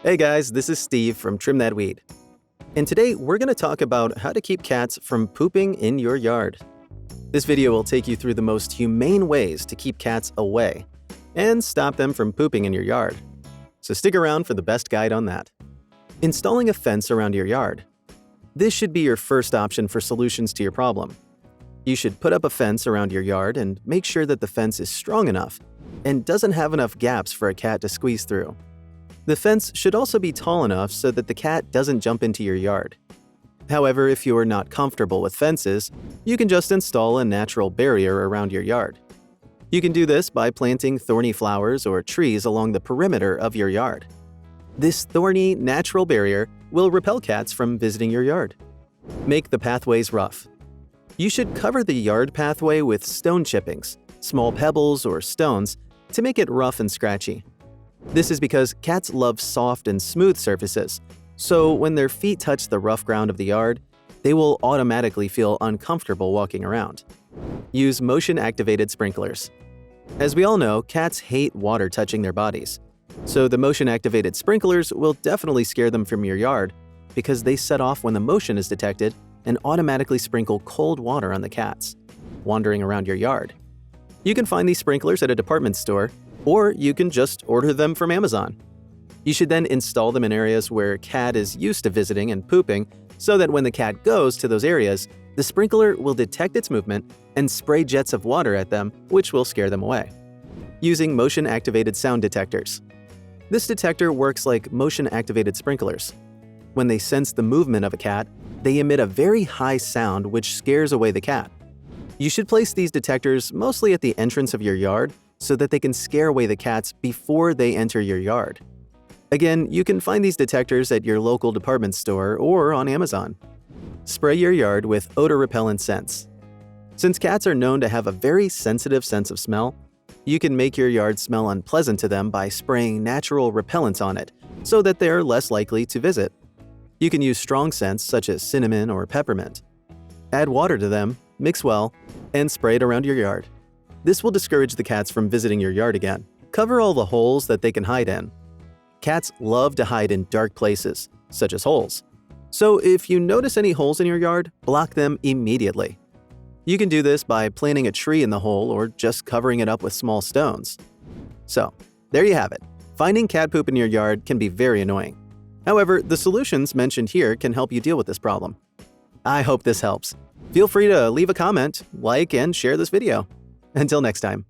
Hey guys, this is Steve from Trim That Weed. And today we're going to talk about how to keep cats from pooping in your yard. This video will take you through the most humane ways to keep cats away and stop them from pooping in your yard. So stick around for the best guide on that. Installing a fence around your yard. This should be your first option for solutions to your problem. You should put up a fence around your yard and make sure that the fence is strong enough and doesn't have enough gaps for a cat to squeeze through. The fence should also be tall enough so that the cat doesn't jump into your yard. However, if you are not comfortable with fences, you can just install a natural barrier around your yard. You can do this by planting thorny flowers or trees along the perimeter of your yard. This thorny, natural barrier will repel cats from visiting your yard. Make the pathways rough. You should cover the yard pathway with stone chippings, small pebbles or stones, to make it rough and scratchy. This is because cats love soft and smooth surfaces, so when their feet touch the rough ground of the yard, they will automatically feel uncomfortable walking around. Use motion-activated sprinklers. As we all know, cats hate water touching their bodies, so the motion-activated sprinklers will definitely scare them from your yard because they set off when the motion is detected and automatically sprinkle cold water on the cats wandering around your yard. You can find these sprinklers at a department store, or you can just order them from Amazon. You should then install them in areas where a cat is used to visiting and pooping so that when the cat goes to those areas, the sprinkler will detect its movement and spray jets of water at them, which will scare them away. Using motion-activated sound detectors. This detector works like motion-activated sprinklers. When they sense the movement of a cat, they emit a very high sound which scares away the cat. You should place these detectors mostly at the entrance of your yard so that they can scare away the cats before they enter your yard. Again, you can find these detectors at your local department store or on Amazon. Spray your yard with odor repellent scents. Since cats are known to have a very sensitive sense of smell, you can make your yard smell unpleasant to them by spraying natural repellents on it so that they're less likely to visit. You can use strong scents such as cinnamon or peppermint. Add water to them, mix well, and spray it around your yard. This will discourage the cats from visiting your yard again. Cover all the holes that they can hide in. Cats love to hide in dark places, such as holes. So if you notice any holes in your yard, block them immediately. You can do this by planting a tree in the hole or just covering it up with small stones. So, there you have it. Finding cat poop in your yard can be very annoying. However, the solutions mentioned here can help you deal with this problem. I hope this helps. Feel free to leave a comment, like, and share this video. Until next time.